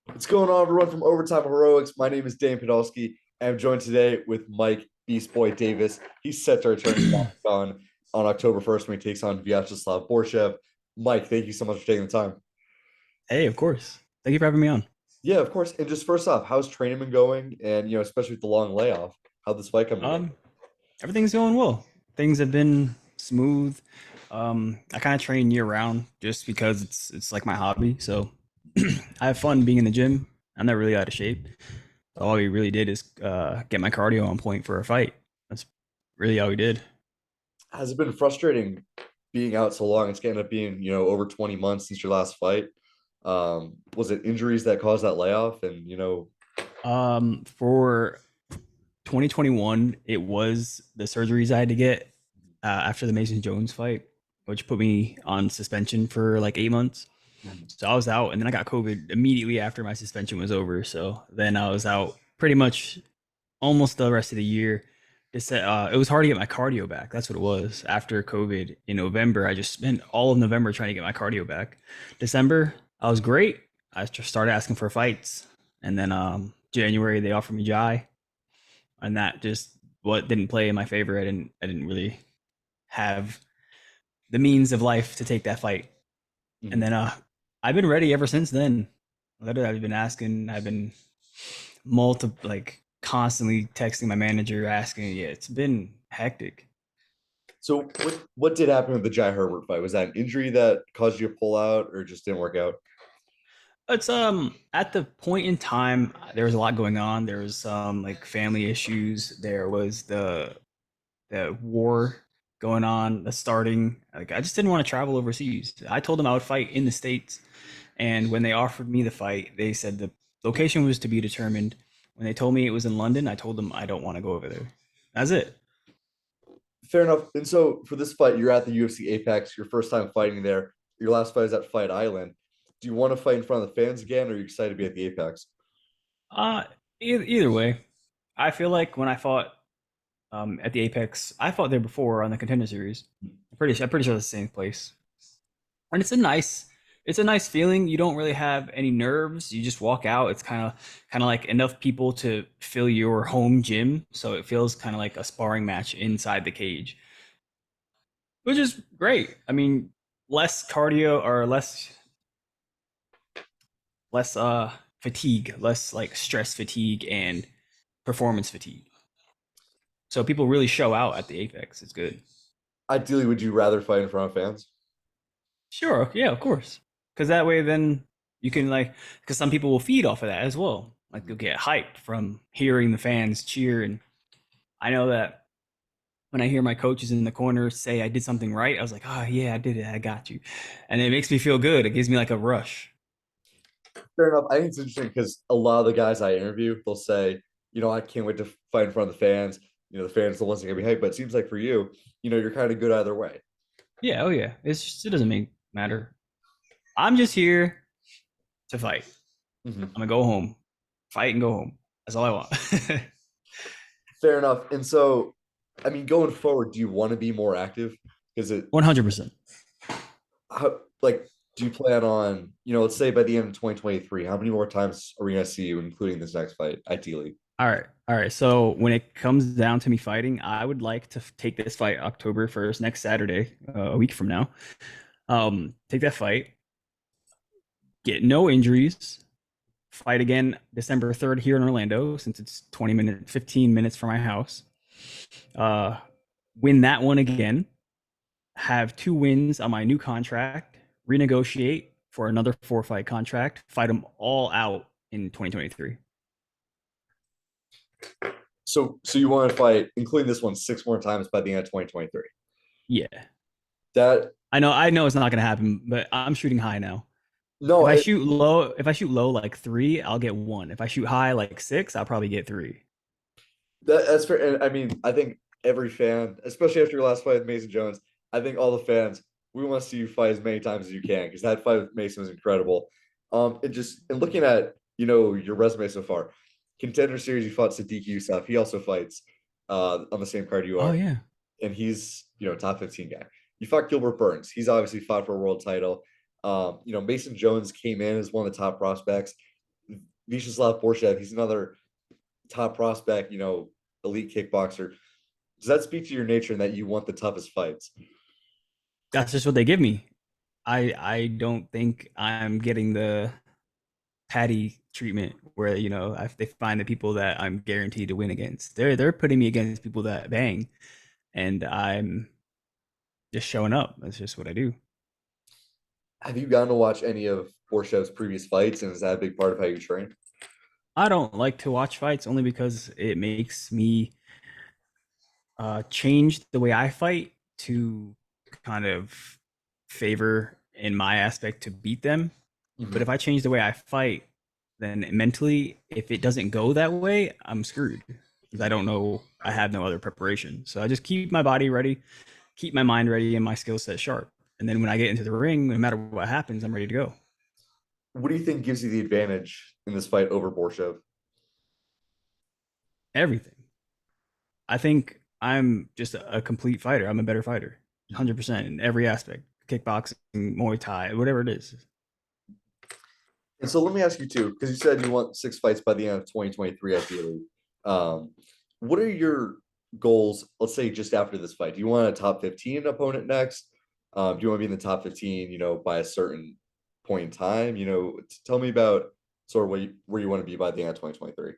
What's going on, everyone from Overtime Heroics? My name is Dan Podosky, and I'm joined today with Mike Beast Boy Davis. He's set to return to on October 1st when he takes on Viacheslav Borshchev. Mike, thank you so much for taking the time. Hey, of course. Thank you for having me on. Yeah, of course. And just first off, how's training been going? And especially with the long layoff, how'd this fight come together? Um, Everything's going well. Things have been smooth. I kind of train year round just because it's like my hobby. So I have fun being in the gym. I'm not really out of shape. All we really did is get my cardio on point for a fight. That's really all we did. Has it been frustrating being out so long? It's getting up being, over 20 months since your last fight. Was it injuries that caused that layoff? And, For 2021, it was the surgeries I had to get after the Mason Jones fight, which put me on suspension for like 8 months. So I was out, and then I got COVID immediately after my suspension was over. So then I was out pretty much almost the rest of the year. It was hard to get my cardio back. That's what it was. After COVID in November, I just spent all of November trying to get my cardio back. December, I was great. I just started asking for fights, and then January they offered me Jai, and that just what didn't play in my favor. I didn't really have the means of life to take that fight. And Mhm. then I've been ready ever since then. Literally, I've been asking. I've been constantly texting my manager asking. Yeah, it's been hectic. So what did happen with the Jai Herbert fight? Was that an injury that caused you to pull out or just didn't work out? It's at the point in time there was a lot going on. There was some like family issues. There was the war going on, the starting. Like I just didn't want to travel overseas. I told them I would fight in the States. And when they offered me the fight, they said the location was to be determined. When they told me it was in London, I told them I don't want to go over there. That's it. Fair enough. And so for this fight, you're at the UFC Apex, your first time fighting there. Your last fight is at Fight Island. Do you want to fight in front of the fans again, or are you excited to be at the Apex? Uh, either way, I feel like when I fought at the Apex, I fought there before on the Contender Series. I'm pretty sure it's the same place. And it's a nice feeling. You don't really have any nerves. You just walk out. It's kind of like enough people to fill your home gym, so it feels kind of like a sparring match inside the cage, which is great. I mean, less cardio or less fatigue, less like stress fatigue and performance fatigue. So people really show out at the Apex. It's good. Ideally, would you rather fight in front of fans? Sure, yeah, of course. Because that way, then you can because some people will feed off of that as well. Like you'll get hyped from hearing the fans cheer, and I know that when I hear my coaches in the corner say I did something right, I was like, oh yeah, I did it, I got you, and it makes me feel good. It gives me like a rush. Fair enough. I think it's interesting because a lot of the guys I interview, they'll say, I can't wait to fight in front of the fans. The fans are the ones that are gonna be hyped. But it seems like for you, you're kind of good either way. Yeah, oh yeah, it doesn't matter. I'm just here to fight. Mhm. I'm gonna go home, fight and go home. That's all I want. Fair enough. And so, I mean, going forward, do you want to be more active? Is it 100%. like, do you plan on, let's say by the end of 2023, how many more times are we going to see you, including this next fight, ideally? All right. All right. So when it comes down to me fighting, I would like to take this fight October 1st, next Saturday, a week from now. Take that fight, get no injuries, fight again December 3rd here in Orlando, since it's 15 minutes from my house. Uh, win that one again, have 2 wins on my new contract, renegotiate for another 4 fight contract, fight them all out in 2023. So you want to fight, including this one, six more times by the end of 2023. Yeah. That I know it's not going to happen, but I'm shooting high now. no, If I shoot low like three, I'll get one. If I shoot high like six, I'll probably get three. that's fair. And I mean, I think every fan, especially after your last fight with Mason Jones, I think all the fans, we want to see you fight as many times as you can because that fight with Mason was incredible. And looking at your resume so far, Contender Series, you fought Sadiq Youssef. He also fights on the same card you Oh are, yeah. and he's top 15 guy. You fought Gilbert Burns. He's obviously fought for a world title. Mason Jones came in as one of the top prospects. Viacheslav Borshchev, he's another top prospect, elite kickboxer. Does that speak to your nature and that you want the toughest fights? That's just what they give me. I don't think I'm getting the patty treatment where if they find the people that I'm guaranteed to win against. They're putting me against people that bang, and I'm just showing up. That's just what I do. Have you gotten to watch any of Borshchev's previous fights, and is that a big part of how you train? I don't like to watch fights only because it makes me change the way I fight to kind of favor in my aspect to beat them. But if Mhm. I change the way I fight, then mentally, if it doesn't go that way, I'm screwed because I don't know. I have no other preparation. So I just keep my body ready, keep my mind ready, and my skill set sharp. And then when I get into the ring, no matter what happens, I'm ready to go. What do you think gives you the advantage in this fight over Borshchev? Everything. I think I'm just a complete fighter. I'm a better fighter, 100% in every aspect: kickboxing, Muay Thai, whatever it is. And so let me ask you too, because you said you want 6 fights by the end of 2023, ideally. Um, what are your goals? Let's say just after this fight, do you want a top 15 opponent next? Do you want to be in the top 15, by a certain point in time? Tell me about sort of where you want to be by the end of 2023.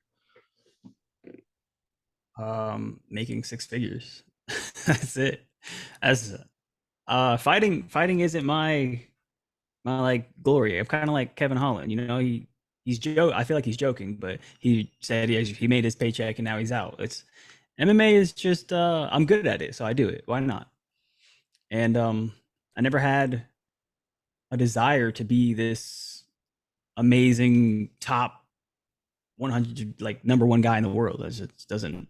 Making six figures. That's it. As fighting isn't my like glory. I'm kind of like Kevin Holland. He's joke. I feel like he's joking, but he said he made his paycheck and now he's out. It's MMA is just I'm good at it, so I do it. Why not? And I never had a desire to be this amazing top 100 like number one guy in the world. It just doesn't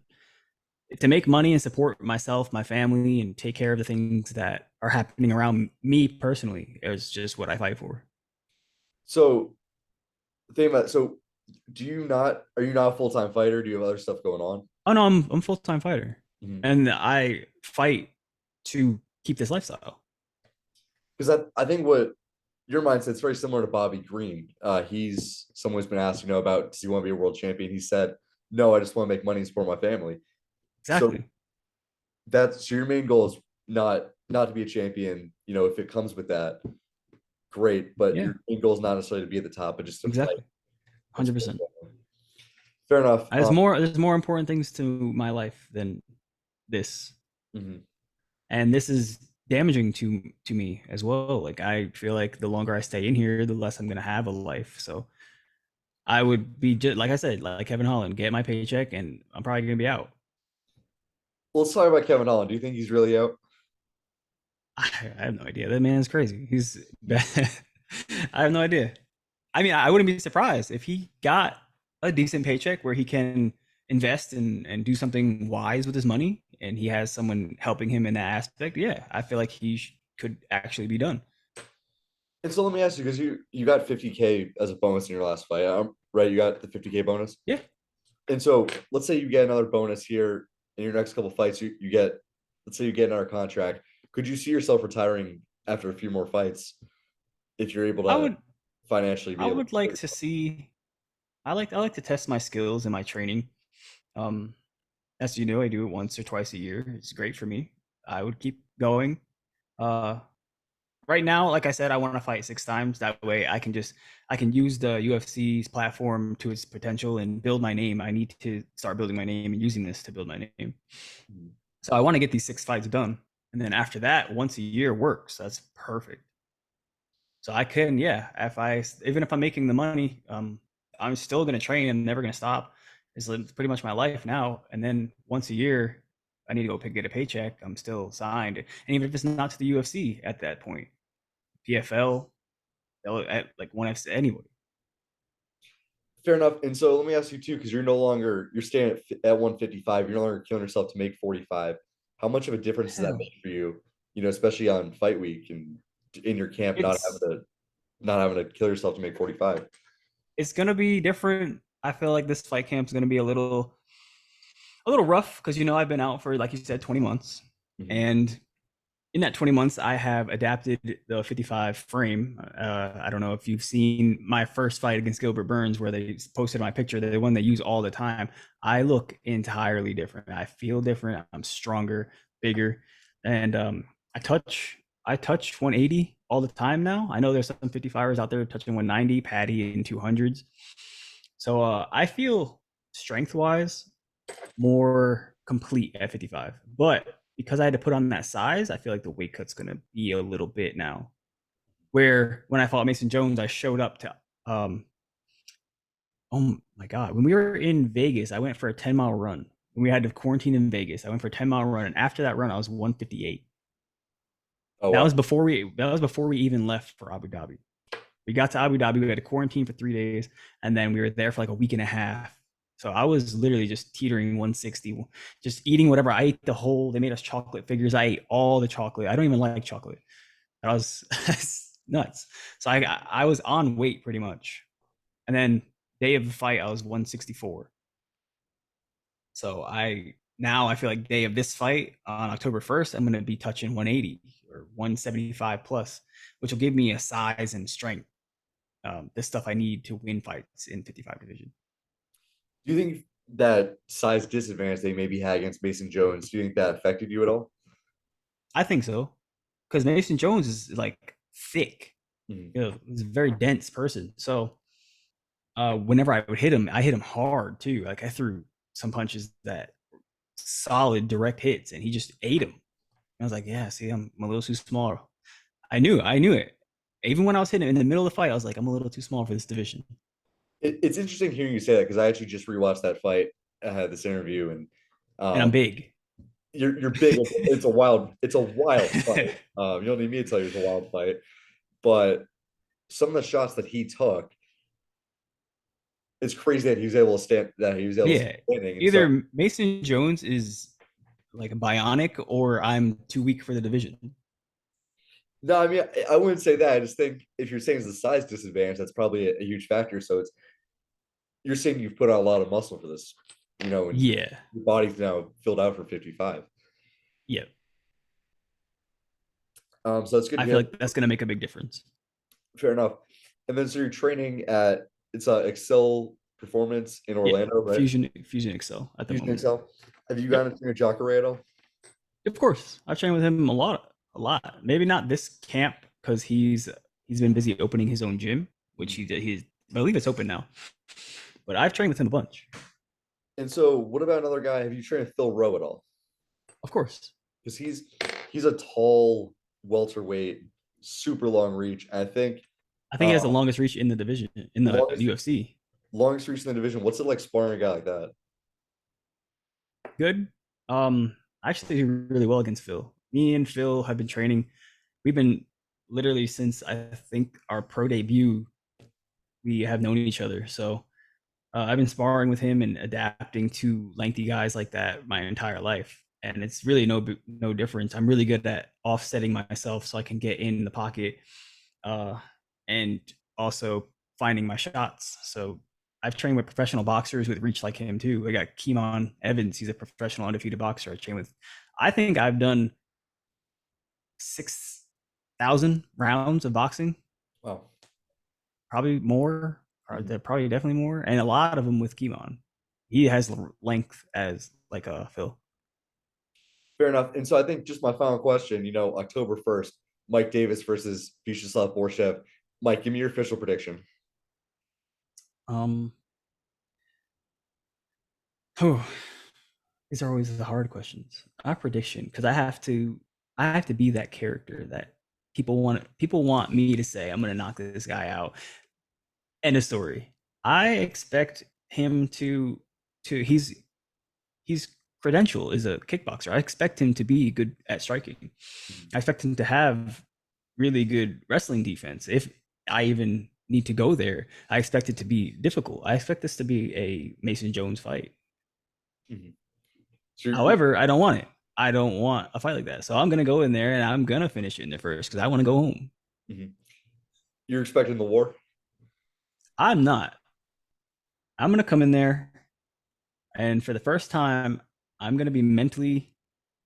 to make money and support myself, my family, and take care of the things that are happening around me personally is just what I fight for. So think about so are you not a full-time fighter? Do you have other stuff going on? Oh no, I'm full time fighter, Mhm. and I fight to keep this lifestyle. Because I think what your mindset's very similar to Bobby Green. He's someone who's been asked, about does he want to be a world champion? He said, no, I just want to make money and support my family. So Exactly. so your main goal is not to be a champion. If it comes with that, great. But Yeah. your main goal is not necessarily to be at the top, but just to fight Exactly. and 100%. support family. Fair enough. There's more important things to my life than this, Mhm. and this is damaging to me as well. Like I feel like the longer I stay in here, the less I'm gonna have a life. So I would be just like I said, like Kevin Holland, get my paycheck, and I'm probably gonna be out. Let's talk about Kevin Holland. Do you think he's really out? I have no idea. That man's crazy. He's I have no idea. I mean, I wouldn't be surprised if he got a decent paycheck where he can invest and do something wise with his money, and he has someone helping him in that aspect. Yeah, I feel like could actually be done. And so let me ask you, because you got 50K as a bonus in your last fight, right? You got the 50K bonus. Yeah, And so let's say you get another bonus here in your next couple fights. You get, let's say you get another contract. Could you see yourself retiring after a few more fights if you're able I to would. financially be I able would like to? to see. I like to test my skills and my training. Um, as you know, I do it once or twice a year. It's great for me. I would keep going. Uh, right now, like I said, I want to fight 6 times. That way, I can use the UFC's platform to its potential and build my name. I need to start building my name and using this to build my name. So I want to get these 6 fights done, and then after that, once a year works. That's perfect. So I can, yeah. Even if I'm making the money, I'm still gonna train and never gonna stop. It's pretty much my life now. And then once a year, I need to go get a paycheck. I'm still signed, and even if it's not to the UFC at that point, PFL, at like one F anybody. Fair enough. And so let me ask you too, because you're staying at 155. You're no longer killing yourself to make 45. How much of a difference does that Hell, make for you? Especially on fight week and in your camp, it's not having to kill yourself to make 45. it's gonna be different. I feel like this fight camp is gonna be a little rough because I've been out for like you said 20 months, Mhm. and in that 20 months, I have adapted the 55 frame. I don't know if you've seen my first fight against Gilbert Burns, where they posted my picture, the one they use all the time. I look entirely different. I feel different. I'm stronger, bigger, and I touch I touch 180 all the time now. I know there's some 55ers out there touching 190, Patty in 200s. So I feel strength wise more complete at 55. But because I had to put on that size, I feel like the weight cut's going to be a little bit now. Where when I fought Mason Jones, I showed up to, oh my God, when we were in Vegas, I went for a 10-mile run. When we had to quarantine in Vegas, I went for a 10-mile run. And after that run, I was 158. Oh That wow. was before we even left for Abu Dhabi. We got to Abu Dhabi, we had to quarantine for 3 days, and then we were there for like a week and a half. So I was literally just teetering 160, just eating whatever. I ate they made us chocolate figures. I ate all the chocolate. I don't even like chocolate. I was nuts. So I was on weight pretty much. And then day of the fight, I was 164. So I feel like day of this fight on October 1st, I'm going to be touching 180 or 175 plus, which will give me a size and strength. The stuff I need to win fights in 55 division. Do you think that size disadvantage they maybe had against Mason Jones, do you think that affected you at all? I think so, because Mason Jones is like thick. Mhm. He's a very dense person. So whenever I would hit him, I hit him hard too. Like I threw some punches that solid direct hits, and he just ate them. I was like, yeah, see, I'm a little too small. I knew it. Even when I was hitting him in the middle of the fight, I was like, I'm a little too small for this division. It's interesting hearing you say that because I actually just rewatched that fight, this interview, and And I'm um, big. you're big. It's a wild fight. You don't need me to tell you it's a wild fight, but some of the shots that he took, it's crazy that he was able to stand. That he was able to Yeah. stand standing, and so Either Mason Jones is like a bionic or I'm too weak for the division. no, I mean I wouldn't say that. I just think if you're saying it's a size disadvantage, that's probably a huge factor. So it's you're saying you've put out a lot of muscle for this, and Yeah. your body's now filled out for 55. Yeah. So it's good to I feel hear. like that's going to make a big difference. Fair enough. And then so you're training at Excel Performance in Yeah. Orlando, right? Fusion Excel at the Fusion moment. Excel. Have you Yep. gotten to train with Jacare at all? Of course. I've trained with him a lot. A lot. Maybe not this camp because he's been busy opening his own gym, which he did. I believe it's open now. But I've trained with him a bunch. And so, what about another guy? Have you trained with Phil Rowe at all? Of course. Because he's a tall welterweight, super long reach. I think I think he has the uh, longest reach in the division in the longest UFC. longest reach in the division. What's it like sparring a guy like that? Good. I actually do really well against Phil. Me and Phil have been training. We've been literally since I think our pro debut. We have known each other, so I've been sparring with him and adapting to lengthy guys like that my entire life, and it's really no difference. I'm really good at offsetting myself so I can get in the pocket, uh, and also finding my shots. So I've trained with professional boxers with reach like him too. I got Keemon Evans. He's a professional undefeated boxer. I train with. I think I've done 6,000 rounds of boxing, Wow. probably more. Mhm. Probably definitely more, and a lot of them with Keemon. He has length as like a Phil. Fair enough. And so I think just my final question, October 1st, Mike Davis versus Viacheslav Borshchev. Mike, give me your official prediction. Um, oh, these are always the hard questions. My prediction, because I have to be that character that people want me to say I'm gonna knock this guy out. End of story. I expect him to he's credential is a kickboxer. I expect him to be good at striking. I expect him to have really good wrestling defense. If I even need to go there, I expect it to be difficult. I expect this to be a Mason Jones fight. Mhm. So However, I don't want it. I don't want a fight like that. So I'm gonna go in there and I'm gonna finish it in the first because I want to go home. mhm. You're expecting the war? I'm not. I'm gonna come in there and for the first time, I'm gonna be mentally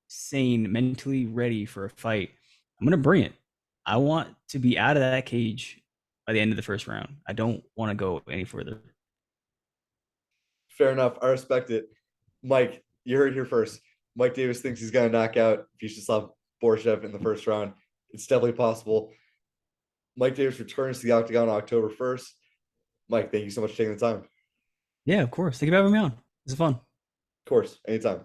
sane, mentally ready for a fight. I'm gonna bring it. I want to be out of that cage by the end of the first round. I don't want to go any further. Fair enough. I respect it. Mike, you heard it here first. Mike Davis thinks he's going to knock out Viacheslav Borshchev in the first round. It's definitely possible. Mike Davis returns to the octagon on October 1st. Mike, thank you so much for taking the time. Of Yeah, of course. Thank you for having me on. This is fun. course, anytime.